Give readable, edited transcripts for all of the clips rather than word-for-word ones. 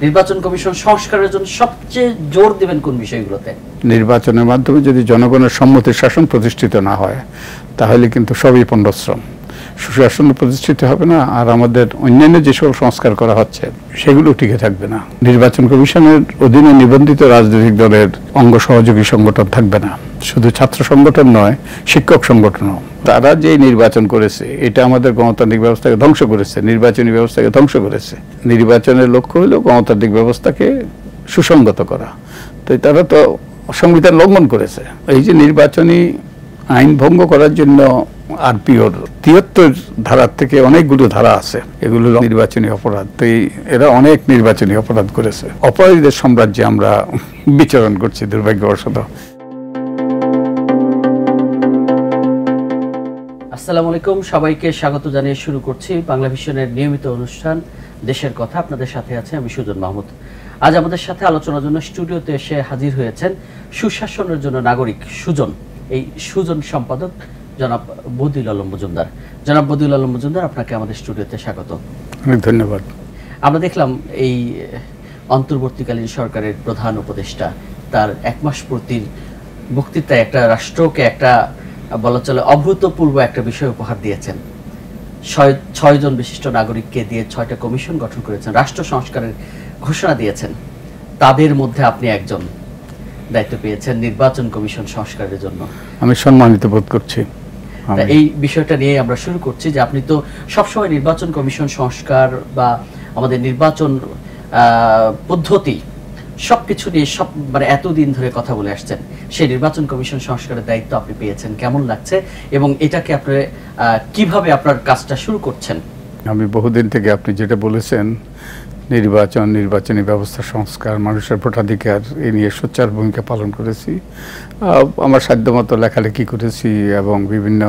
নির্বাচন কমিশন সংস্কারের জন্য সবচেয়ে জোর দিবেন কোন বিষয়গুলোতে? নির্বাচনের মাধ্যমে যদি জনগণের সম্মতির শাসন প্রতিষ্ঠিত না হয় তাহলে কিন্তু সবই পণ্ডশ্রম। সুশাসন প্রতিষ্ঠিত হবে না, আর আমাদের অন্যান্য যে সকল সংস্কার করা হচ্ছে সেগুলো টিকে থাকবে না। নির্বাচন কমিশনের অধীনে নিবন্ধিত রাজনৈতিক দলের অঙ্গ সহযোগী সংগঠন থাকবে না, শুধু ছাত্র সংগঠন নয়, শিক্ষক সংগঠনও। তারা যে নির্বাচন করেছে এটা আমাদের গণতান্ত্রিক ব্যবস্থাকে ধ্বংস করেছে, নির্বাচনী ব্যবস্থাকে ধ্বংস করেছে। নির্বাচনের লক্ষ্য হলো গণতান্ত্রিক ব্যবস্থাকে সুসংগত করা, তো তারা তো সংবিধান লঙ্ঘন করেছে। এই যে নির্বাচনী আইন ভঙ্গ করার জন্য আরপিওর ৭৩ ধারার থেকে অনেকগুলো ধারা আছে, এগুলো নির্বাচনী অপরাধ। তো এরা অনেক নির্বাচনী অপরাধ করেছে। অপরাধীদের সাম্রাজ্যে আমরা বিচরণ করছি দুর্ভাগ্যবশত। আসসালামু আলাইকুম, সবাইকে স্বাগত জানিয়ে শুরু করছি বাংলা ভিশনের নিয়মিত অনুষ্ঠান দেশের কথা। আপনাদের সাথে আছে আমি সুজন মাহমুদ। আজ আমাদের সাথে আলোচনার জন্য স্টুডিওতে এসে হাজির হয়েছেন সুশাসনের জন্য নাগরিক সুজন, এই সুজন সম্পাদক জনাব বদিউল আলম মজুমদার। জনাব বদিউল আলম মজুমদার, আপনাকে আমাদের স্টুডিওতে স্বাগত। অনেক ধন্যবাদ। আমরা দেখলাম এই অন্তর্বর্তীকালীন সরকারের প্রধান উপদেষ্টা তার ১ মাস পূর্তির বক্তৃতায় একটা রাষ্ট্রকে একটা বলা চলে অভূতপূর্ব একটা বিষয় উপহার দিয়েছেন। ৬ জন বিশিষ্ট নাগরিককে দিয়ে ৬টা কমিশন গঠন করেছেন, রাষ্ট্র সংস্কারের ঘোষণা দিয়েছেন। তাদের মধ্যে আপনি একজন দায়িত্ব পেয়েছেন নির্বাচন কমিশন সংস্কারের জন্য। আমি সম্মানিত বোধ করছি। এই বিষয়টা নিয়ে আমরা শুরু করছি যে আপনি তো সবসময় নির্বাচন কমিশন সংস্কার বা আমাদের নির্বাচন পদ্ধতি সবকিছু নিয়ে মানে এতদিন ধরে কথা বলে আসছেন। সেই নির্বাচন কমিশন সংস্কারের দায়িত্ব আপনি পেয়েছেন, কেমন লাগছে এবং এটাকে আপনি কিভাবে আপনার কাজটা শুরু করছেন? আমি বহুদিন থেকে আপনি যেটা বলেছেন নির্বাচন, নির্বাচনী ব্যবস্থা সংস্কার, মানুষের ভোটাধিকার, এই নিয়ে সোচ্চার ভূমিকা পালন করেছি। আমার সাধ্যমতো লেখালেখি করেছি এবং বিভিন্ন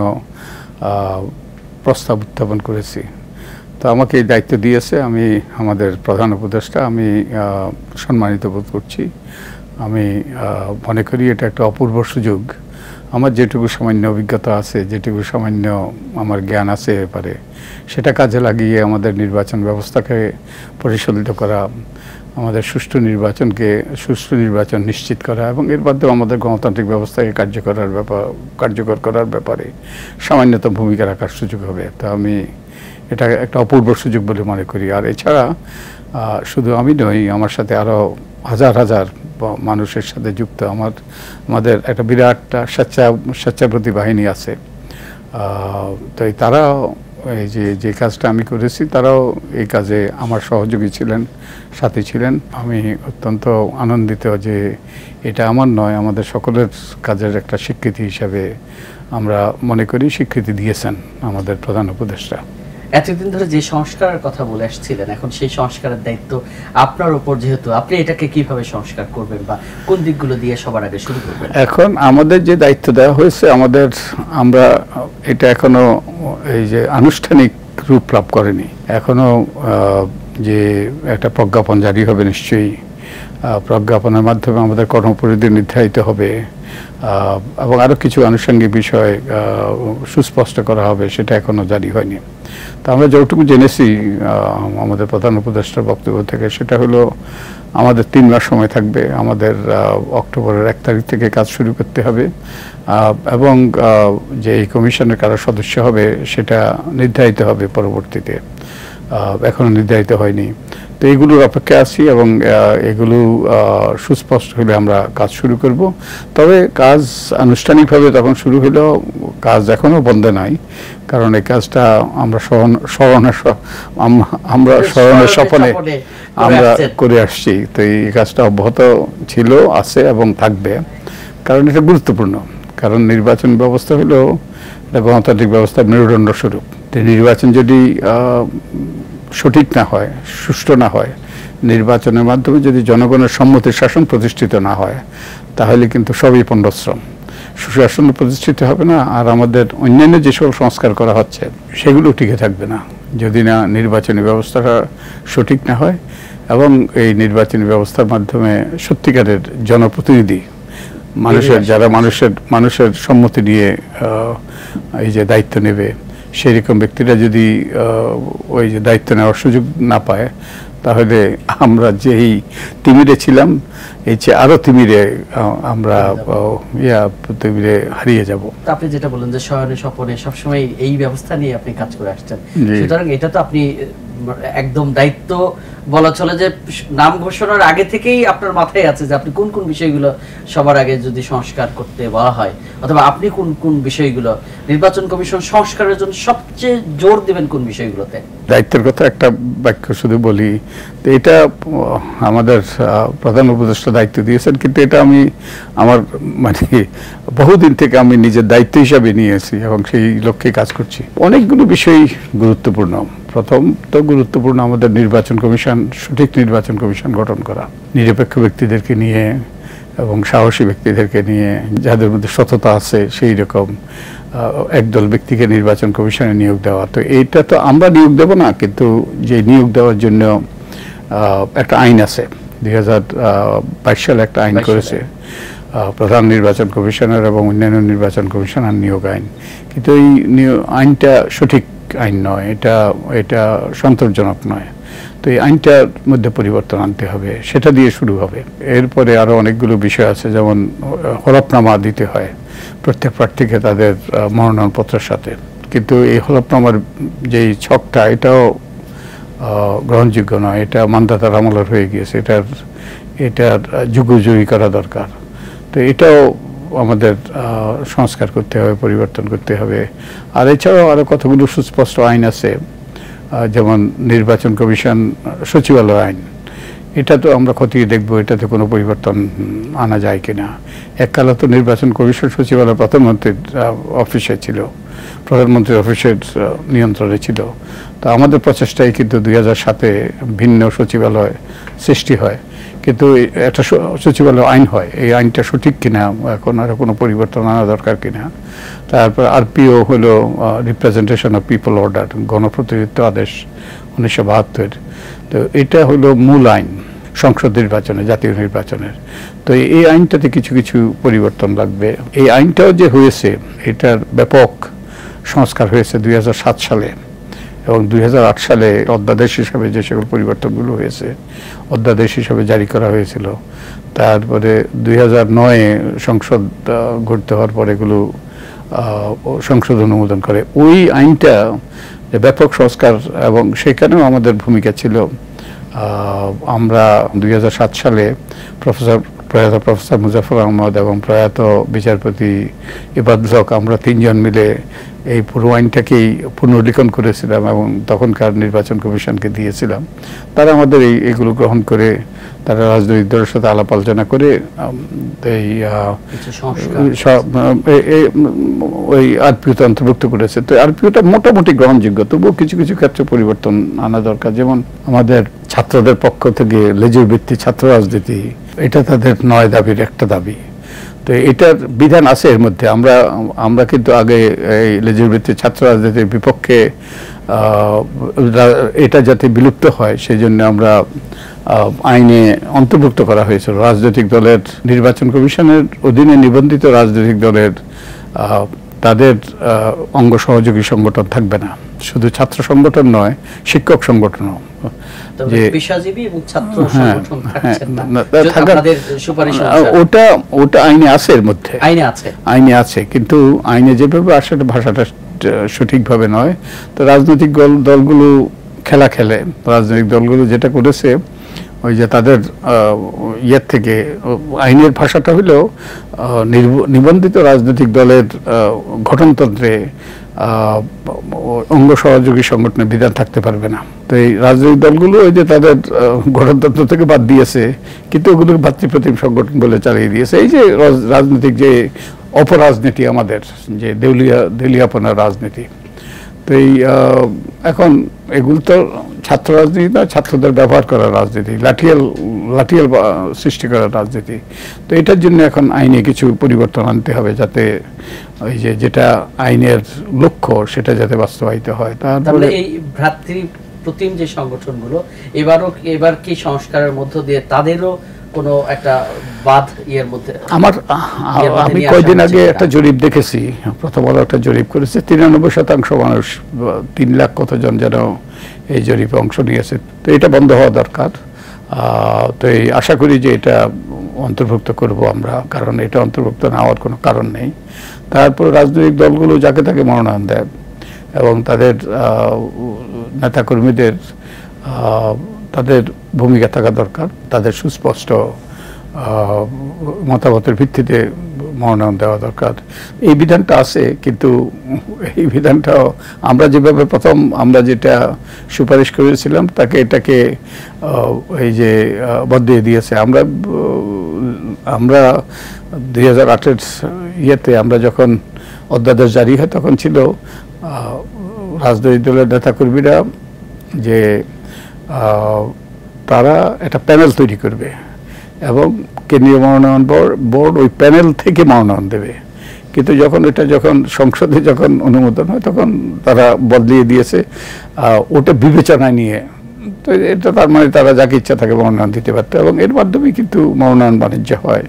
প্রস্তাব উত্থাপন করেছি। তো আমাকে এই দায়িত্ব দিয়েছে আমি আমাদের প্রধান উপদেষ্টা, আমি সম্মানিত বোধ করছি। আমি মনে করি এটা একটা অপূর্ব সুযোগ। আমার যেটুকু সামান্য অভিজ্ঞতা আছে, যেটুকু সামান্য আমার জ্ঞান আছে ব্যাপারে, সেটা কাজে লাগিয়ে আমাদের নির্বাচন ব্যবস্থাকে পরিচালিত করা, আমাদের সুষ্ঠু নির্বাচন নিশ্চিত করা এবং এর মাধ্যমে আমাদের গণতান্ত্রিক ব্যবস্থাকে কার্যকর করার ব্যাপারে সামান্যতম ভূমিকা রাখার সুযোগ হবে। তো আমি এটা একটা অপূর্ব সুযোগ বলে মনে করি। আর এছাড়া শুধু আমি নই, আমার সাথে আরও হাজার হাজার মানুষের সাথে যুক্ত আমাদের একটা বিরাট স্বেচ্ছাপ্রতি বাহিনী আছে। তো তারা এই যে কাজটা আমি করেছি, তারাও এই কাজে আমার সহযোগী ছিলেন, সাথী ছিলেন। আমি অত্যন্ত আনন্দিত যে এটা আমার নয়, আমাদের সকলের কাজের একটা স্বীকৃতি হিসাবে আমরা মনে করি স্বীকৃতি দিয়েছেন আমাদের প্রধান উপদেষ্টা। এতদিন ধরে যে সংস্কারের কথা বলে আসছিলেন, এখন সেই সংস্কারের দায়িত্ব আপনার উপর, যেহেতু আপনি এটাকে কিভাবে সংস্কার করবেন বা কোন দিকগুলো দিয়ে সবার আগে শুরু করবেন? এখন আমাদের যে দায়িত্ব দেওয়া হয়েছে, আমরা এটা এখনো এই যে আনুষ্ঠানিক রূপ লাভ করেনি। এখনো যে একটা প্রজ্ঞাপন জারি হবে, নিশ্চয়ই প্রজ্ঞাপনের মাধ্যমে আমাদের কর্মপরিধি নির্ধারিত হবে এবং আরও কিছু আনুষঙ্গিক বিষয় সুস্পষ্ট করা হবে, সেটা এখনো জারি হয়নি। তো আমরা যতটুকু জেনেছি আমাদের প্রধান উপদেষ্টার বক্তব্য থেকে, সেটা হলো আমাদের 3 মাস সময় থাকবে। আমাদের অক্টোবরের 1 তারিখ থেকে কাজ শুরু করতে হবে এবং যে এই কমিশনের কারা সদস্য হবে সেটা নির্ধারিত হবে পরবর্তীতে, এখনো নির্ধারিত হয়নি। তো এইগুলোর অপেক্ষা আছি এবং এগুলো সুস্পষ্ট হলে আমরা কাজ শুরু করব। তবে কাজ আনুষ্ঠানিকভাবে তখন শুরু হলেও কাজ এখনও বন্ধ নাই, কারণ এই কাজটা আমরা স্মরণের স্বপনে আমরা করে আসছি। তো এই কাজটা অব্যাহত ছিল, আছে এবং থাকবে, কারণ এটা গুরুত্বপূর্ণ। কারণ নির্বাচন ব্যবস্থা হলো এটা গণতান্ত্রিক ব্যবস্থার মেরুদণ্ড স্বরূপ। তো নির্বাচন যদি সঠিক না হয়, সুষ্ঠু না হয়, নির্বাচনের মাধ্যমে যদি জনগণের সম্মতির শাসন প্রতিষ্ঠিত না হয় তাহলে কিন্তু সবই পণ্ডশ্রম। সুশাসন প্রতিষ্ঠিত হবে না, আর আমাদের অন্যান্য যে সকল সংস্কার করা হচ্ছে সেগুলো টিকে থাকবে না যদি না নির্বাচনী ব্যবস্থাটা সঠিক না হয় এবং এই নির্বাচনী ব্যবস্থার মাধ্যমে সত্যিকারের জনপ্রতিনিধি, যারা মানুষের সম্মতি নিয়ে এই যে দায়িত্ব নেবে, সেই রকম ব্যক্তিরা যদি ওই যে দায়িত্ব নেওয়ার সুযোগ না পায়, তাহলে আমরা যেই তিমিরে ছিলাম এই চেয়ে আরো তিমিরে আমরা তিমিরে হারিয়ে যাব। আপনি যেটা বলেন যে শয়নে স্বপনে সবসময় এই ব্যবস্থা নিয়ে আপনি কাজ করে আসছেন, সুতরাং এটা তো আপনি একদম দায়িত্ব বলা চলে যে নাম ঘোষণার আগে থেকেই আপনার মাথায় আছে যে আপনি কোন কোন বিষয়গুলো সবার আগে যদি সংস্কার করতে বলা হয়, অথবা আপনি কোন কোন বিষয়গুলো নির্বাচন কমিশন সংস্কারের জন্য সবচেয়ে জোর দিবেন কোন বিষয়গুলোতে। দায়িত্বের কথা একটা বাক্য শুধু বলি, তো এটা আমাদের প্রধান উপদেষ্টা দায়িত্ব দিয়েছেন, কিন্তু এটা আমি আমার মানে বহুদিন থেকে আমি নিজের দায়িত্ব হিসাবে নিয়েছি এবং সেই লক্ষ্যে কাজ করছি। অনেকগুলো বিষয় গুরুত্বপূর্ণ। প্রথম তো গুরুত্বপূর্ণ আমাদের নির্বাচন কমিশন, সঠিক নির্বাচন কমিশন গঠন করা, নিরপেক্ষ ব্যক্তিদেরকে নিয়ে এবং সাহসী ব্যক্তিদেরকে নিয়ে, যাদের মধ্যে সততা আছে সেই রকম একদল ব্যক্তিকে নির্বাচন কমিশনে নিয়োগ দেওয়া। তো এইটা তো আমরা নিয়োগ দেব না, কিন্তু যে নিয়োগ দেওয়ার জন্য একটা আইন আছে, 2022 সালে একটা আইন করেছে প্রধান নির্বাচন কমিশনার এবং অন্যান্য নির্বাচন কমিশনার নিয়োগ আইন। কিন্তু এই আইনটা সঠিক আইন নয়, এটা সন্তোষজনক নয়। তো এই আইনটার মধ্যে পরিবর্তন আনতে হবে, সেটা দিয়ে শুরু হবে। এরপরে আরো অনেকগুলো বিষয় আছে, যেমন হলফনামা দিতে হয় প্রত্যেক প্রার্থীকে তাদের মনোনয়নপত্রের সাথে, কিন্তু এই হলফনামার যেই ছকটা এটাও গ্রহণযোগ্য নয়, এটা মান্ধাতার আমলের হয়ে গিয়েছে, এটার যুগোপযোগী করা দরকার। তো এটাও আমাদের সংস্কার করতে হবে, পরিবর্তন করতে হবে। আর এছাড়াও আরো কতগুলো সুস্পষ্ট আইন আছে, যেমন নির্বাচন কমিশন সচিবালয় আইন, এটা তো আমরা খতিয়ে দেখব এটাতে কোনো পরিবর্তন আনা যায় কিনা। এককালে তো নির্বাচন কমিশন সচিবালয় প্রধানমন্ত্রীর অফিসে ছিল, প্রধানমন্ত্রীর অফিসের নিয়ন্ত্রণে ছিল। তো আমাদের প্রচেষ্টায় কিন্তু 2007-এ ভিন্ন সচিবালয় সৃষ্টি হয়, কিন্তু একটা সচিবালয় আইন হয়। এই আইনটা সঠিক কিনা, এখন আর কোনো পরিবর্তন আনা দরকার কিনা। তারপর আরপিও হলো রিপ্রেজেন্টেশন অফ পিপল অর্ডার, গণপ্রতিনিধিত্ব আদেশ 1972। তো এটা হলো মূল আইন সংসদ নির্বাচনে, জাতীয় নির্বাচনের। তো এই আইনটাতে কিছু কিছু পরিবর্তন লাগবে। এই আইনটাও যে হয়েছে এটার ব্যাপক সংস্কার হয়েছে 2007 সালে, এবং 2008 সালে অধ্যাদেশ হিসাবে যে সকল পরিবর্তনগুলো হয়েছে অধ্যাদেশ হিসাবে জারি করা হয়েছিল। তারপরে 2009-এ সংসদ গঠিত হওয়ার পর এগুলো সংসদ অনুমোদন করে। ওই আইনটা ব্যাপক সংস্কার, এবং সেখানেও আমাদের ভূমিকা ছিল। আমরা 2007 সালে প্রয়াত প্রফেসর মুজাফর আহমদ এবং প্রয়াত বিচারপতি ইবাদুল হক, আমরা তিনজন মিলে এই পুরো আইনটাকেই পুনর্লিখন করেছিলাম এবং তখনকার নির্বাচন কমিশনকে দিয়েছিলাম। তারা আমাদের এইগুলো গ্রহণ করে, তারা রাজনৈতিক দলের সাথে আলাপ আলোচনা করে এই ওই আরপিওতে অন্তর্ভুক্ত করেছে। তো আরপিওটা মোটামুটি গ্রহণযোগ্য, তবুও কিছু কিছু ক্ষেত্রে পরিবর্তন আনা দরকার। যেমন আমাদের ছাত্রদের পক্ষ থেকে লেজুর ভিত্তিক ছাত্র রাজনীতি, এটা তাদের 9 দাবির একটা দাবি। তো এটার বিধান আছে এর মধ্যে। আমরা কিন্তু আগে এই লেজুর ভিত্তিক ছাত্র রাজনীতির বিপক্ষে, এটা যাতে বিলুপ্ত হয় সেই জন্য আমরা আইনে অন্তর্ভুক্ত করা হয়েছিল। রাজনৈতিক দলের নির্বাচন কমিশনের অধীনে নিবন্ধিত রাজনৈতিক দলের তাদের অঙ্গ সহযোগী সংগঠন থাকবে না, শুধু ছাত্র সংগঠন নয়, শিক্ষক সংগঠনও। ওটা আইনে আছে, এর মধ্যে আইনে আছে, কিন্তু আইনে যেভাবে আসে ভাষাটা সঠিকভাবে নয়। তো রাজনৈতিক দলগুলো খেলা খেলে, রাজনৈতিক দলগুলো যেটা করেছে ওই যে তাদের ইয়ের থেকে আইনের ভাষাটা হলেও নিবন্ধিত রাজনৈতিক দলের গঠনতন্ত্রে অঙ্গ সহযোগী সংগঠনের বিধান থাকতে পারবে না। তো এই রাজনৈতিক দলগুলো ওই যে তাদের গঠনতন্ত্র থেকে বাদ দিয়েছে, কিন্তু ওগুলোকে ভাতৃপ্রতিম সংগঠন বলে চালিয়ে দিয়েছে। এই যে রাজনৈতিক যে অপরাজনীতি, আমাদের যে দেউলিয়াপনার রাজনীতি, তো এই এখন এগুলো তো ছাত্র রাজনীতি না, ছাত্রদের ব্যবহার করার রাজনীতি, লাঠিয়াল সৃষ্টি করার রাজনীতি। তো এটার জন্য এখন আইনে কিছু পরিবর্তন আনতে হবে, যাতে ওই যে যেটা আইনের লক্ষ্য সেটা যাতে বাস্তবায়িত হয়। তারপরে এই ভ্রাতৃপ্রতিম যে সংগঠনগুলো এবার কি সংস্কারের মধ্য দিয়ে তাদেরও কোনো একটা বাদ ইয়ের মধ্যে আমি কয়েকদিন আগে একটা জরিপ দেখেছি, প্রথম আলো একটা জরিপ করেছে, 93% মানুষ, 3 লাখ কতজন যেন এই জরিপে অংশ নিয়েছে। তো এটা বন্ধ হওয়া দরকার। তো এই আশা করি যে এটা অন্তর্ভুক্ত করব আমরা, কারণ এটা অন্তর্ভুক্ত না হওয়ার কোনো কারণ নেই। তারপর রাজনৈতিক দলগুলো যাকে তাকে মনোনয়ন দেয় এবং তাদের নেতাকর্মীদের তাদের ভূমিকা থাকা দরকার, তাদের সুস্পষ্ট মতামতের ভিত্তিতে মনোনয়ন দেওয়া দরকার। এই বিধানটা আছে, কিন্তু এই বিধানটাও আমরা যেভাবে প্রথম আমরা যেটা সুপারিশ করেছিলাম এটাকে এই যে বদলিয়ে দিয়েছে। আমরা 2008-এর ইয়েতে আমরা যখন অধ্যাদেশ জারি হয় তখন ছিল রাজনৈতিক দলের নেতাকর্মীরা যে তারা একটা প্যানেল তৈরি করবে এবং কেন্দ্রীয় মনোনয়ন বোর্ড ওই প্যানেল থেকে মনোনয়ন দেবে। কিন্তু যখন সংসদে যখন অনুমোদন হয় তখন তারা বদলিয়ে দিয়েছে ওটা বিবেচনায় নিয়ে। তো এটা তার মানে তারা যাকে ইচ্ছা থাকে মনোনয়ন দিতে পারত এবং এর মাধ্যমে কিন্তু মনোনয়ন বাণিজ্য হয়।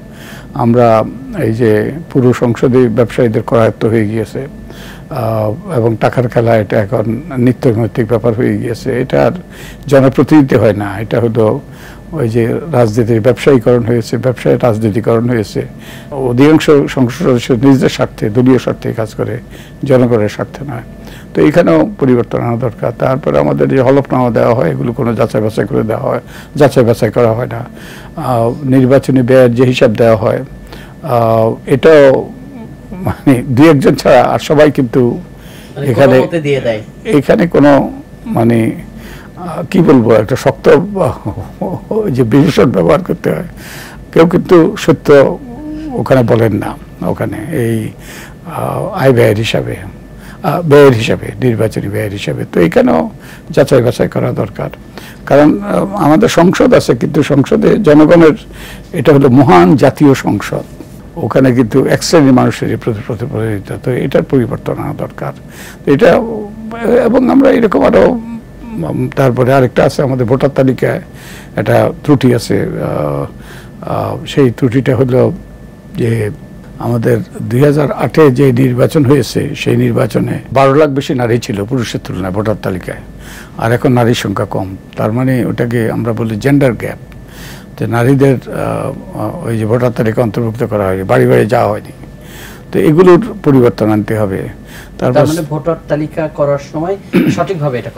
আমরা এই যে পুরো সংসদে ব্যবসায়ীদের করায়ত্ত হয়ে গিয়েছে এবং টাকার খেলা এটা এখন নিত্যনৈতিক ব্যাপার হয়ে গিয়েছে। এটা আর জনপ্রতিনিধি হয় না, এটা হলো ওই যে রাজনীতির ব্যবসায়ীকরণ হয়েছে, ব্যবসায় রাজনীতিকরণ হয়েছে। অধিকাংশ সংসদ সদস্য নিজেদের স্বার্থে, দলীয় স্বার্থে কাজ করে, জনগণের স্বার্থে নয়। তো এখানেও পরিবর্তন আনা দরকার। তারপরে আমাদের যে হলফনামা দেওয়া হয় এগুলো কোনো যাচাই বাছাই করে দেওয়া হয়, যাচাই বাছাই করা হয় না। নির্বাচনী ব্যয়ের যে হিসাব দেওয়া হয় এটাও মানে 2-1 জন ছাড়া আর সবাই কিন্তু এখানে কোনো মানে কি বলবো একটা শক্ত যে বিশেষণ ব্যবহার করতে হয়। কেউ কিন্তু সত্য ওখানে বলেন না, ওখানে এই আয় ব্যয়ের হিসাবে, নির্বাচনী ব্যয়ের হিসাবে। তো এখানেও যাচাই বাছাই করা দরকার, কারণ আমাদের সংসদ আছে কিন্তু সংসদে জনগণের, এটা হলো মহান জাতীয় সংসদ, ওখানে কিন্তু এক শ্রেণীর মানুষেরই প্রতিনিধিত্ব। তো এটার পরিবর্তন আনা দরকার এটা। এবং আমরা এরকম আরো, তারপরে আরেকটা আছে আমাদের ভোটার তালিকায় একটা ত্রুটি আছে। সেই ত্রুটিটা হলো যে আমাদের 2008-এ যে নির্বাচন হয়েছে সেই নির্বাচনে 12 লাখ বেশি নারী ছিল পুরুষের তুলনায় ভোটার তালিকায়, আর এখন নারীর সংখ্যা কম। তার মানে ওটাকে আমরা বলি জেন্ডার গ্যাপ, যে নারীদের ওই যে ভোটার তালিকা অন্তর্ভুক্ত করা হয়নি, বাড়ি বাড়ি যাওয়া হয়নি। তো এগুলোর পরিবর্তন আনতে হবে। তার মানে ভোটার তালিকা করার সময় সঠিকভাবে এটা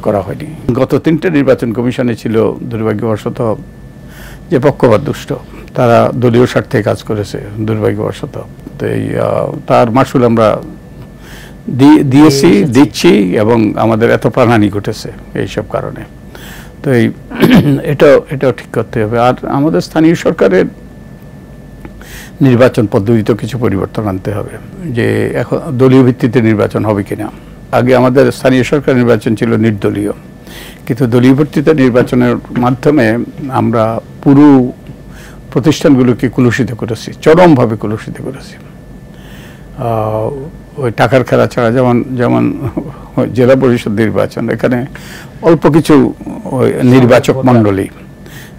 করা হয়নি, গত 3টে নির্বাচন কমিশনে ছিল দুর্ভাগ্যবশত যে পক্ষপাত দুষ্ট, তারা দলীয় স্বার্থে কাজ করেছে দুর্ভাগ্যবশত। তো এই তার মাসুল আমরা দিচ্ছি এবং আমাদের এত প্রাণহানি ঘটেছে এইসব কারণে। তো এটাও ঠিক করতে হবে। আর আমাদের স্থানীয় সরকারের নির্বাচন পদ্ধতিতে কিছু পরিবর্তন আনতে হবে, যে এখন দলীয় ভিত্তিতে নির্বাচন হবে কিনা। আগে আমাদের স্থানীয় সরকার নির্বাচন ছিল নির্দলীয়, কিন্তু দলীয় ভিত্তিতে নির্বাচনের মাধ্যমে আমরা পুরো প্রতিষ্ঠানগুলোকে কলুষিত করেছি, চরমভাবে কলুষিত করেছি। ওই টাকার খেলা ছাড়া যেমন জেলা পরিষদ নির্বাচন, এখানে অল্প কিছু নির্বাচক মণ্ডলী,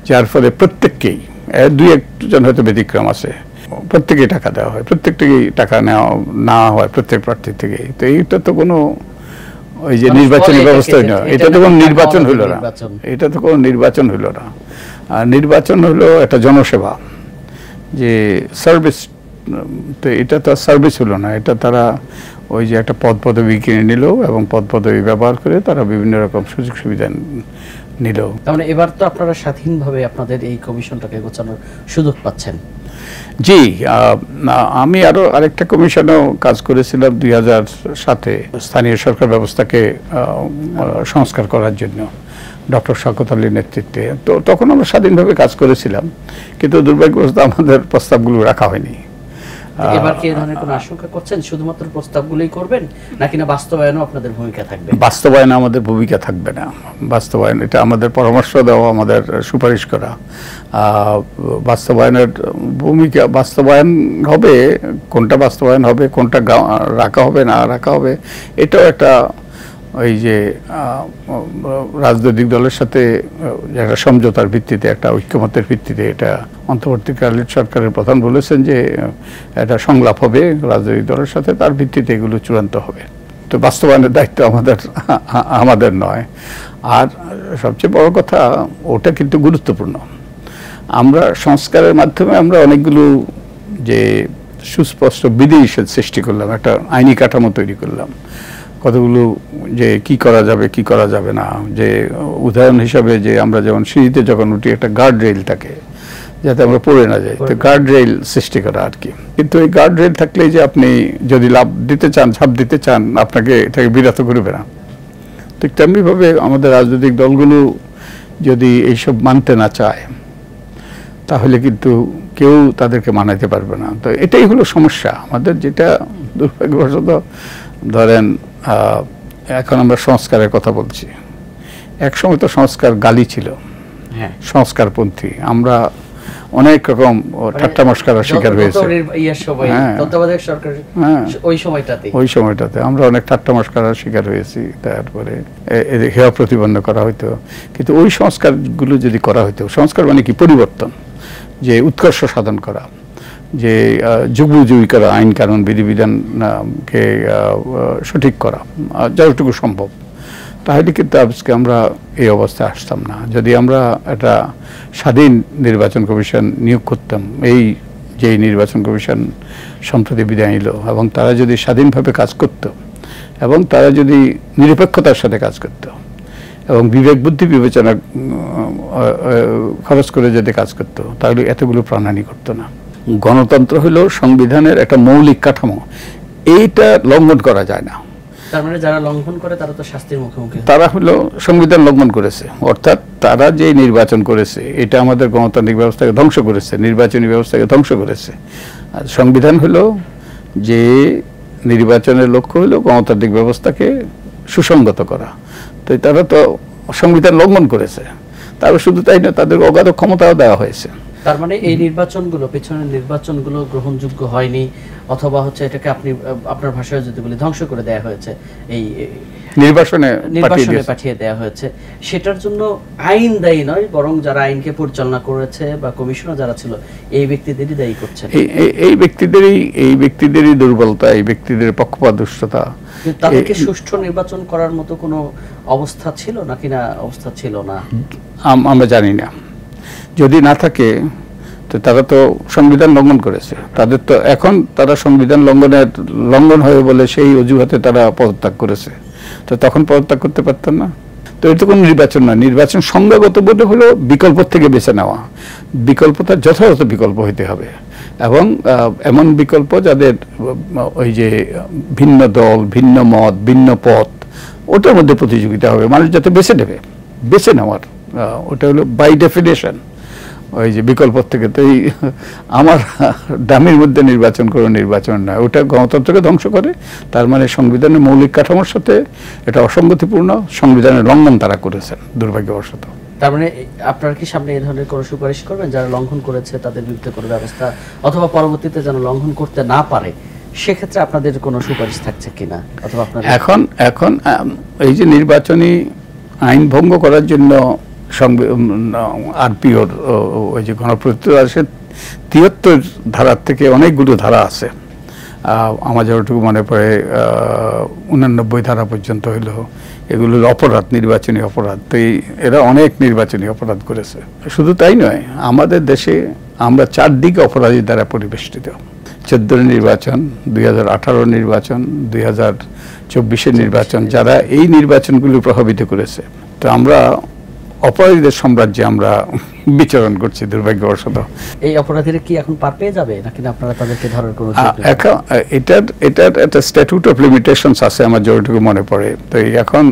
যার ফলে প্রত্যেককেই, 2-1 জন হয়তো ব্যতিক্রম আছে, প্রত্যেকেই টাকা দেওয়া হয়, প্রত্যেককেই টাকা নেওয়া হয় প্রত্যেক প্রার্থীর থেকে। তো এইটা তো কোনো ওই যে নির্বাচনী ব্যবস্থাই না, এটা তো কোনো নির্বাচন হইল না, এটা তো কোনো নির্বাচন হইল না। আর নির্বাচন হলো একটা জনসেবা, যে সার্ভিস। তো এটা তো সার্ভিস হলো না, এটা তারা ওই যে একটা পদ পদবি কিনে নিল এবং পদ পদবি ব্যবহার করে তারা বিভিন্ন রকম সুযোগ সুবিধা নিল। তার মানে এবার তো আপনারা স্বাধীনভাবে আপনাদের এই কমিশনটাকে গোছানোর সুযোগ পাচ্ছেন। জি, আমি আরেকটা কমিশনেও কাজ করেছিলাম 2007-এ, স্থানীয় সরকার ব্যবস্থাকে সংস্কার করার জন্য ডক্টর শওকত আলীর নেতৃত্বে। তো তখন আমরা স্বাধীনভাবে কাজ করেছিলাম, কিন্তু দুর্ভাগ্যবশত আমাদের প্রস্তাবগুলো রাখা হয়নি। এবার কি এই ধরনের কোনো আশঙ্কা করছেন শুধুমাত্র প্রস্তাবগুলোই করবেন, নাকি না বাস্তবায়নও আপনাদের ভূমিকা থাকবে? বাস্তবায়নে আমাদের ভূমিকা থাকবে না। বাস্তবায়ন এটা আমাদের পরামর্শ দেওয়া, আমাদের সুপারিশ করা। বাস্তবায়নের ভূমিকা, বাস্তবায়ন হবে, কোনটা বাস্তবায়ন হবে, কোনটা রাখা হবে না রাখা হবে, এটাও একটা ওই যে রাজনৈতিক দলের সাথে একটা সমঝোতার ভিত্তিতে, একটা ঐক্যমতের ভিত্তিতে এটা অন্তর্বর্তীকালীন সরকারের প্রধান বলেছেন যে এটা সংলাপ হবে রাজনৈতিক দলের সাথে, তার ভিত্তিতে এগুলো চূড়ান্ত হবে। তো বাস্তবায়নের দায়িত্ব আমাদের নয়। আর সবচেয়ে বড় কথা, ওটা কিন্তু গুরুত্বপূর্ণ। আমরা সংস্কারের মাধ্যমে আমরা অনেকগুলো যে সুস্পষ্ট বিধিনিষেধ সৃষ্টি করলাম, একটা আইনি কাঠামো তৈরি করলাম, কতগুলো যে কি করা যাবে কি করা যাবে না। যে উদাহরণ হিসাবে যে আমরা যেমন সিঁড়িতে যখন উঠি একটা গার্ড রেল থাকে যাতে আমরা পড়ে না যাই, তো গার্ড রেল সৃষ্টি করা আর কি। কিন্তু এই গার্ড রেল থাকলেই যে আপনি যদি লাভ দিতে চান, ঝাঁপ দিতে চান, আপনাকে এটাকে বিরত করবে না। ঠিক তেমনিভাবে আমাদের রাজনৈতিক দলগুলো যদি এইসব মানতে না চায় তাহলে কিন্তু কেউ তাদেরকে মানাইতে পারবে না। তো এটাই হলো সমস্যা আমাদের, যেটা দুর্ভাগ্যবশত ধরেন এখন আমরা সংস্কারের কথা বলছি, একসময় তো সংস্কার গালি ছিল, সংস্কারপন্থী আমরা অনেক রকম ঠাট্টা মস্করার শিকার হয়েছে ওই সময়টাতে আমরা অনেক ঠাট্টা মস্করার শিকার হয়েছি। তারপরে হেয় প্রতিপন্ন করা হইতো। কিন্তু ওই সংস্কারগুলো যদি করা হইতো, সংস্কার মানে কি? পরিবর্তন, যে উৎকর্ষ সাধন করা, যে যুগোপযোগী করা, আইন কানুন বিধিবিধানকে সঠিক করা যতটুকু সম্ভব, তাহলে কিন্তু আজকে আমরা এই অবস্থায় আসতাম না। যদি আমরা একটা স্বাধীন নির্বাচন কমিশন নিয়োগ করতাম, এই যে নির্বাচন কমিশন সম্প্রতি বিদায় নিল, এবং তারা যদি স্বাধীনভাবে কাজ করত এবং তারা যদি নিরপেক্ষতার সাথে কাজ করত এবং বিবেক বুদ্ধি বিবেচনা খরচ করে যদি কাজ করত, তাহলে এতগুলো প্রাণহানি করতো না। গণতন্ত্র হলো সংবিধানের একটা মৌলিক কাঠামো, এইটা লঙ্ঘন করা যায় না। তার মানে যারা লঙ্ঘন করে তারা তো শাস্তির মুখোমুখি, তারা হলো সংবিধান লঙ্ঘন করেছে। অর্থাৎ তারা যে নির্বাচন করেছে এটা আমাদের গণতান্ত্রিক ব্যবস্থাকে ধ্বংস করেছে, নির্বাচনী ব্যবস্থাকে ধ্বংস করেছে। আর সংবিধান হলো যে নির্বাচনের লক্ষ্য হলো গণতান্ত্রিক ব্যবস্থাকে সুসংগত করা। তো তারা তো সংবিধান লঙ্ঘন করেছে। তারপর শুধু তাই না, তাদের অগাধ ক্ষমতাও দেওয়া হয়েছে। তার মানে এই নির্বাচনগুলো, পেছনের নির্বাচনগুলো গ্রহণযোগ্য হয়নি, অথবা হচ্ছে এটাকে আপনি আপনার ভাষায় যদি বলি ধ্বংস করে দেওয়া হয়েছে, এই নির্বাচনে পাঠিয়ে দেওয়া হয়েছে। সেটার জন্য আইন দায়ী নয়, বরং যারা আইনকে পরিচালনা করেছে বা কমিশনার যারা ছিল এই ব্যক্তিদেরই দায়ী করছে। এই ব্যক্তিদেরই দুর্বলতা, এই ব্যক্তিদের পক্ষপাতদুষ্টতা। তাদেরকে সুষ্ঠু নির্বাচন করার মতো কোনো অবস্থা ছিল নাকি না অবস্থা ছিল না আমরা জানি না। যদি না থাকে তো তারা তো সংবিধান লঙ্ঘন করেছে। তাদের তো এখন তারা সংবিধান লঙ্ঘন হয়ে বলে সেই অজুহাতে তারা পদত্যাগ করেছে। তো তখন পদত্যাগ করতে পারতেন না। তো এটা কোনো নির্বাচন না। নির্বাচন সংজ্ঞাগত বোধ হলো বিকল্প থেকে বেছে নেওয়া। বিকল্পটা যথাযথ বিকল্প হইতে হবে, এবং এমন বিকল্প যাদের ওই যে ভিন্ন দল, ভিন্ন মত, ভিন্ন পথ, ওটার মধ্যে প্রতিযোগিতা হবে। মানুষ যাতে বেছে নেওয়ার, ওটা হলো বাই ডেফিনেশন ওই যে বিকল্প থেকে। তো এই আমার দামের মধ্যে নির্বাচন করে নির্বাচন না, ওটা গণতন্ত্রকে ধ্বংস করে। তার মানে সংবিধানের মৌলিক কাঠামোর সাথে এটা অসঙ্গতিপূর্ণ, সংবিধানের লঙ্ঘন তারা করেছেন দুর্ভাগ্যবশত। তার মানে আপনারা কি সামনে এই ধরনের কোনো সুপারিশ করবেন যারা লঙ্ঘন করেছে তাদের বিরুদ্ধে কোনো ব্যবস্থা, অথবা পরবর্তীতে যেন লঙ্ঘন করতে না পারে, সেক্ষেত্রে আপনাদের কোনো সুপারিশ থাকছে কিনা? অথবা আপনারা এখন এই যে নির্বাচনী আইন ভঙ্গ করার জন্য আরপিওর ওই যে গণপ্রতিনিধি আছে ৭৩ ধারার থেকে অনেকগুলো ধারা আছে। আমার যতটুকু মনে পড়ে ৮৯ ধারা পর্যন্ত হইল। এগুলো অপরাধ, নির্বাচনী অপরাধ। তো এরা অনেক নির্বাচনী অপরাধ করেছে। শুধু তাই নয়, আমাদের দেশে আমরা চারদিকে অপরাধীর দ্বারা পরিবেষ্টিত। ১৪ নির্বাচন, ২০১৮ নির্বাচন, ২০২৪ নির্বাচন, যারা এই নির্বাচনগুলো প্রভাবিত করেছে। তো আমরা অপরাধীদের সাম্রাজ্যে আমরা বিচরণ করছি দুর্ভাগ্যবশত। এই অপরাধীরা কি এখন পার পেয়ে যাবে নাকি আপনারা তাদেরকে ধরার কোনো? এটার একটা স্ট্যাটিউট অফ লিমিটেশনস আছে আমার যতটুকু মনে পড়ে। তো এখন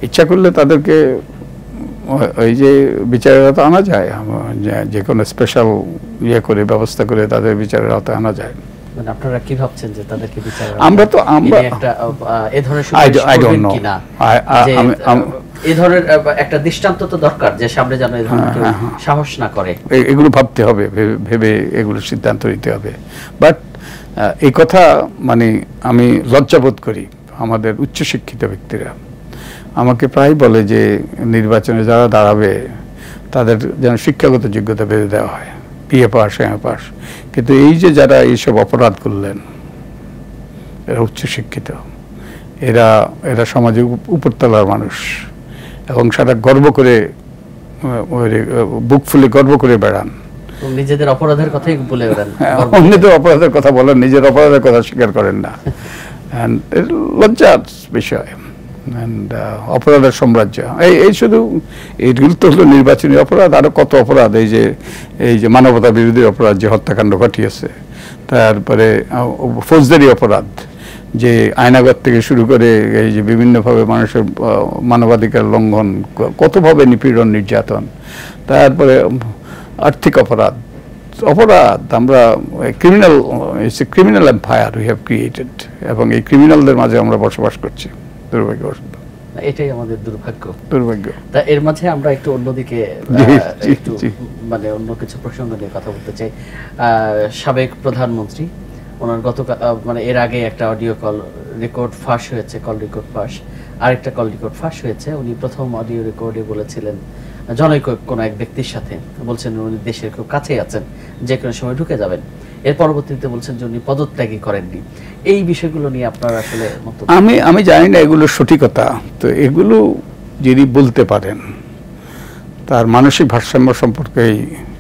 ইচ্ছা করলে তাদেরকে ওই যে বিচারের আওতায় আনা যায়, যে কোনো স্পেশাল করে ব্যবস্থা করে তাদের বিচারের আওতায় আনা যায়। মানে আপনারা কি ভাবছেন যে তাদেরকে বিচারের আমরা একটা এই ধরনের সুপারিশ করবেন কিনা? এই ধরনের একটা দৃষ্টান্ত তো দরকার, যে সামনে যেন এই ধরনের সাহস না করে। এগুলো ভাবতে হবে, ভেবে এগুলো সিদ্ধান্ত নিতে হবে। বাট এই কথা মানে আমি লজ্জাবোধ করি আমাদের উচ্চশিক্ষিত ব্যক্তিরা আমাকে প্রায় বলে যে নির্বাচনে যারা দাঁড়াবে তাদের যেন শিক্ষাগত যোগ্যতা বেঁধে দেওয়া হয়, বিএ পাস, এমএ পাস। কিন্তু এই যে যারা এইসব অপরাধ করলেন, এরা উচ্চশিক্ষিত, এরা এরা সমাজের উপরতলার মানুষ এবং সেটা গর্ব করে, বুক ফুলে গর্ব করে বেড়ান। নিজেদের অপরাধের কথাই বলে বেড়ান, অন্যদের অপরাধের কথা বলেন, নিজের অপরাধের কথা স্বীকার করেন না। লজ্জার বিষয়। অপরাধের সাম্রাজ্য, এই শুধু এইগুলো তো হলো নির্বাচনী অপরাধ, আরো কত অপরাধ, এই যে মানবতা বিরোধী অপরাধ, যে হত্যাকাণ্ড ঘটিয়েছে, তারপরে ফৌজদারি অপরাধ, যে আয়নাগর থেকে শুরু করে এই যে বিভিন্নভাবে মানুষের মানবাধিকার লঙ্ঘন, কতভাবে নিপীড়ন, নির্যাতন, তারপরে আর্থিক অপরাধ। আমরা criminal empire we have created, এবং এই ক্রিমিনালদের মাঝে আমরা বসবাস করছি, দুর্ভাগ্যবশত। এটাই আমাদের দুর্ভাগ্য। তা এর মাঝে আমরা একটু অন্যদিকে একটু মানে অন্য কিছু প্রসঙ্গ নিয়ে কথা বলতে চাই। সাবেক প্রধানমন্ত্রী, ওনার মানে এর আগে একটা অডিও কল রেকর্ড ফাঁস হয়েছে, কল রেকর্ড ফাঁস, আরেকটা কল রেকর্ড ফাঁস হয়েছে। উনি প্রথম অডিও রেকর্ডে বলেছিলেন জনৈক কোনো এক ব্যক্তির সাথে, বলছেন উনি দেশের খুব কাছে আছেন, যে কোনো সময় ঢুকে যাবেন। এর পরবর্তীতে বলছেন যে উনি পদত্যাগই করেননি। এই বিষয়গুলো নিয়ে আপনার আসলে আমি জানি না এগুলো সঠিকতা। তো এগুলো যিনি বলতে পারেন, তার মানসিক ভারসাম্য সম্পর্কে,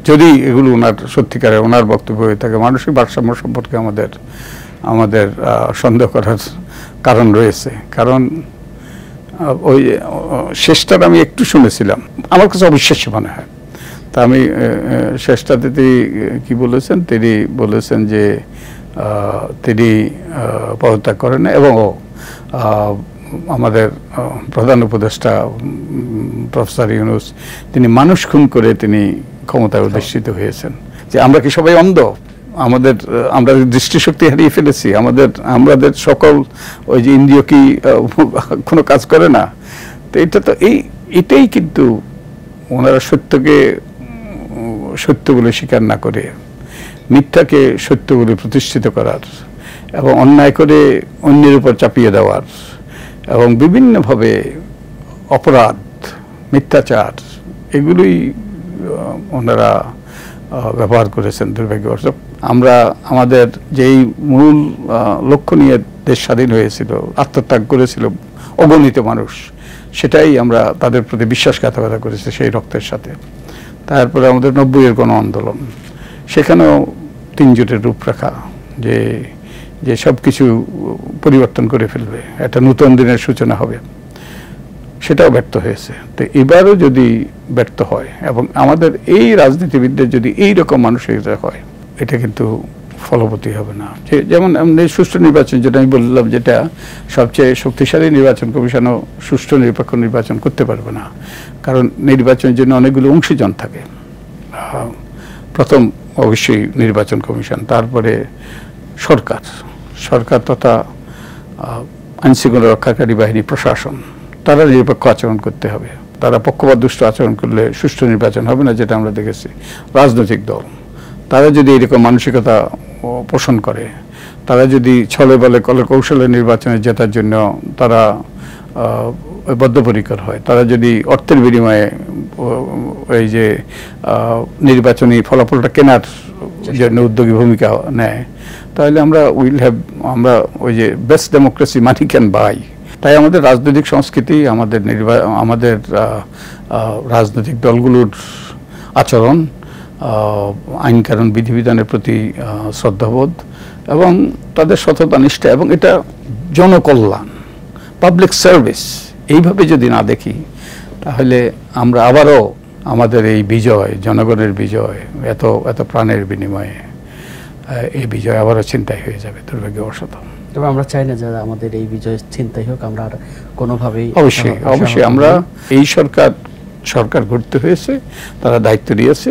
যদি এগুলো ওনার সত্যিকারের ওনার বক্তব্য হয়ে থাকে, মানসিক ভারসাম্য সম্পর্কে আমাদের সন্দেহ করার কারণ রয়েছে। কারণ ওই শেষটার আমি একটু শুনেছিলাম, আমার কাছে অবিশ্বাস্য মনে হয়। তা আমি শেষটাতে কি বলেছেন, তিনি বলেছেন যে তিনি পদত্যাগ করেন, এবং আমাদের প্রধান উপদেষ্টা প্রফেসর ইউনূস, তিনি মানুষ খুন করে তিনি ক্ষমতায় অধিষ্ঠিত হয়েছেন। যে আমরা কি সবাই অন্ধ? আমরা দৃষ্টিশক্তি হারিয়ে ফেলেছি? আমাদের সকল ওই যে ইন্দ্রিয় কি কোনো কাজ করে না? তো এটাই কিন্তু ওনারা সত্যকে সত্য বলে স্বীকার না করে মিথ্যাকে সত্য বলে প্রতিষ্ঠিত করার, এবং অন্যায় করে অন্যের উপর চাপিয়ে দেওয়ার, এবং বিভিন্নভাবে অপরাধ, মিথ্যাচার, এগুলোই ওনারা ব্যবহার করেছেন, দুর্ভাগ্যবশত। আমরা আমাদের যেই মূল লক্ষ্য নিয়ে দেশ স্বাধীন হয়েছিল, আত্মত্যাগ করেছিল অগণিত মানুষ, সেটাই আমরা তাদের প্রতি বিশ্বাসঘাতকতা করেছি সেই রক্তের সাথে। তারপরে আমাদের 90-এর গণ আন্দোলন, সেখানেও 3 জোটের রূপরেখা, যে সব কিছু পরিবর্তন করে ফেলবে, একটা নতুন দিনের সূচনা হবে, সেটাও ব্যর্থ হয়েছে। তো এবারও যদি ব্যর্থ হয়, এবং আমাদের এই রাজনীতিবিদদের যদি এইরকম মানসিকতা হয়, এটা কিন্তু ফলবতী হবে না। যেমন সুষ্ঠু নির্বাচন, যেটা আমি বললাম, যেটা সবচেয়ে শক্তিশালী নির্বাচন কমিশনও সুষ্ঠু নিরপেক্ষ নির্বাচন করতে পারবে না, কারণ নির্বাচনের জন্য অনেকগুলো অংশীজন থাকে। প্রথম অবশ্যই নির্বাচন কমিশন, তারপরে সরকার তথা আইনশৃঙ্খলা রক্ষাকারী বাহিনী, প্রশাসন, তারা নিরপেক্ষ আচরণ করতে হবে। তারা পক্ষপাত দুষ্ট আচরণ করলে সুষ্ঠু নির্বাচন হবে না, যেটা আমরা দেখেছি। রাজনৈতিক দল, তারা যদি এরকম মানসিকতা পোষণ করে, তারা যদি ছলে বলে কলে কৌশলে নির্বাচনে জেতার জন্য তারা বদ্ধপরিকর হয়, তারা যদি অর্থের বিনিময়ে এই যে নির্বাচনী ফলাফলটা কেনার জন্য উদ্যোগী ভূমিকা নেয়, তাহলে আমরা ওই যে best democracy money can buy. তাই আমাদের রাজনৈতিক সংস্কৃতি, আমাদের রাজনৈতিক দলগুলোর আচরণ, আইন কানুন বিধিবিধানের প্রতি শ্রদ্ধাবোধ, এবং তাদের সততা নিষ্ঠা, এবং এটা জনকল্যাণ, পাবলিক সার্ভিস, এইভাবে যদি না দেখি, তাহলে আমরা আবারও আমাদের এই বিজয়, জনগণের বিজয়, এত প্রাণের বিনিময়ে এই বিজয় আবারও ছিনতাই হয়ে যাবে, দুর্ভাগ্যবশত। তবে আমরা চাই না যে আমাদের এই বিজয় ছিনতাই হোক। আমরা আর কোনোভাবেই অবশ্যই আমরা এই সরকার গড়তে হয়েছে, তারা দায়িত্ব দিয়েছে,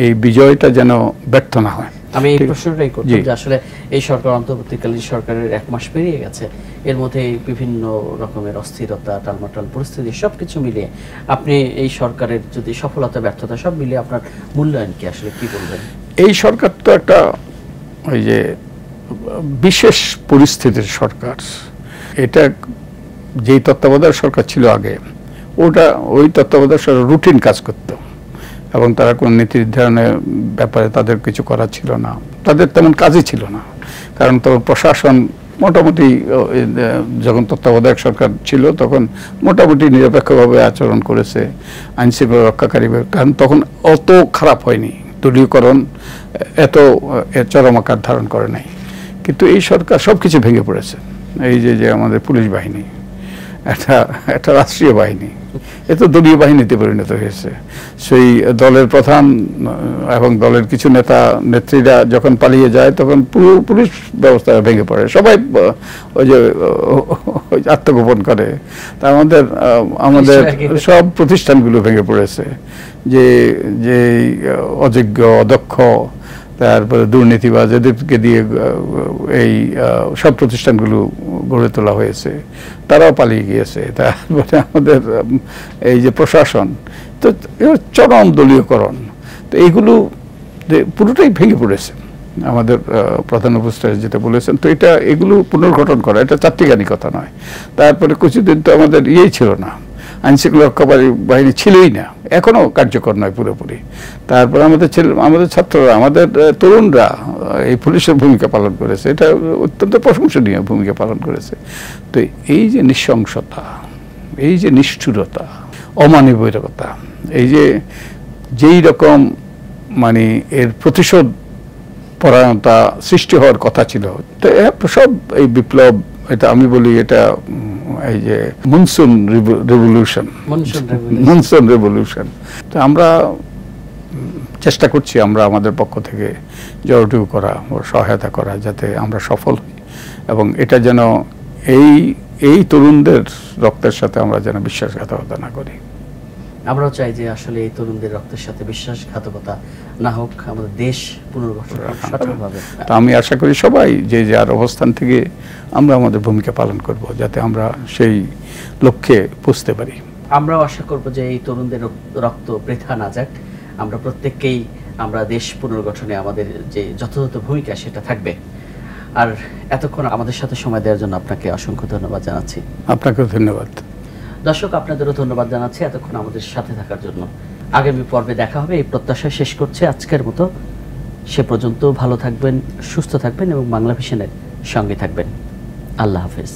এই বিজয়টা যেন ব্যর্থ না হয়। আমি এই প্রশ্নটাই করছি যে আসলে এই সরকার, অন্তর্বর্তীকালীন সরকারের 1 মাস পেরিয়ে গেছে, এর মধ্যে বিভিন্ন রকমের অস্থিরতা, টালমাটাল পরিস্থিতি, সবকিছু মিলিয়ে আপনি এই সরকারের যদি সফলতা ব্যর্থতা সব মিলিয়ে আপনার মূল্যায়ন কি, আসলে কি বলবেন? এই সরকার তো একটা ওই যে বিশেষ পরিস্থিতির সরকার, এটা যেই তত্ত্বাবধায়ক সরকার ছিল আগে, ওই তত্ত্বাবধায়ক সরকার রুটিন কাজ করত এবং তারা কোনো নীতি নির্ধারণের ব্যাপারে তাদের কিছু করার ছিল না, তাদের তেমন কাজই ছিল না। কারণ তখন প্রশাসন মোটামুটি, যখন তত্ত্বাবধায়ক সরকার ছিল তখন মোটামুটি নিরপেক্ষভাবে আচরণ করেছে, আইন শৃঙ্খলা রক্ষাকারী, কারণ তখন অত খারাপ হয়নি, দলীয়করণ এত চরম আকার ধারণ করে নাই। কিন্তু এই সরকার সব কিছু ভেঙে পড়েছে। এই যে আমাদের পুলিশ বাহিনী, একটা রাষ্ট্রীয় বাহিনী, এ তো দলীয় বাহিনীতে পরিণত হয়েছে। সেই দলের প্রধান এবং দলের কিছু নেত্রীরা যখন পালিয়ে যায় তখন পুরো পুলিশ ব্যবস্থা ভেঙে পড়ে, সবাই ওই যে আত্মগোপন করে। তা আমাদের সব প্রতিষ্ঠানগুলো ভেঙে পড়েছে, যে অযোগ্য, অদক্ষ, তারপরে দুর্নীতিবাজ, এদেরকে দিয়ে এই সব প্রতিষ্ঠানগুলো গড়ে তোলা হয়েছে, তারাও পালিয়ে গিয়েছে। তারপরে আমাদের এই যে প্রশাসন, তো চরম দলীয়করণ, তো এইগুলো পুরোটাই ভেঙে পড়েছে। আমাদের প্রধান উপদেষ্টা যেটা বলেছেন, তো এগুলো পুনর্গঠন করা এটা চারটিখানি কথা নয়। তারপরে কিছুদিন তো আমাদের ইয়েই ছিল না, আইন শৃঙ্খলা রক্ষাকারী বাহিনী ছিলই না, এখনো কার্যকর নয় পুরোপুরি। তারপর আমাদের ছাত্ররা, আমাদের তরুণরা এই পুলিশের ভূমিকা পালন করেছে, এটা অত্যন্ত প্রশংসনীয় ভূমিকা পালন করেছে। তো এই যে নৃশংসতা, এই যে নিষ্ঠুরতা, অমানবিকতা, এই যেই রকম মানে এর প্রতিশোধ পরায়ণতা সৃষ্টি হওয়ার কথা ছিল, তো সব এই বিপ্লব, এটা আমি বলি এটা এই যে মনসুন রেভলিউশন। তো আমরা চেষ্টা করছি, আমরা আমাদের পক্ষ থেকে যতটুকু করা, সহায়তা করা, যাতে আমরা সফল হই এবং এটা যেন এই তরুণদের রক্তের সাথে আমরা যেন বিশ্বাসঘাতকতা না করি। আমরাও চাই যে আসলে এই তরুণদের রক্তের সাথে বিশ্বাসঘাতকতা না হোক, আমাদের দেশ পুনর্গঠন সঠিকভাবে। তো আমি আশা করি সবাই যে যার অবস্থান থেকে আমরা আমাদের ভূমিকা পালন করব, যাতে আমরা সেই লক্ষ্যে পৌঁছতে পারি। আমরাও আশা করব যে এই তরুণদের রক্ত বৃথা না যাক, আমরা প্রত্যেককেই আমরা দেশ পুনর্গঠনে আমাদের যে যথাযথ ভূমিকা সেটা থাকবে। আর এতক্ষণ আমাদের সাথে সময় দেওয়ার জন্য আপনাকে অসংখ্য ধন্যবাদ জানাচ্ছি। আপনাকেও ধন্যবাদ। দর্শক, আপনাদেরও ধন্যবাদ জানাচ্ছি এতক্ষণ আমাদের সাথে থাকার জন্য। আগামী পর্বে দেখা হবে এই প্রত্যাশায় শেষ করছে আজকের মতো। সে পর্যন্ত ভালো থাকবেন, সুস্থ থাকবেন এবং বাংলা ভিশনের সঙ্গে থাকবেন। আল্লাহ হাফেজ।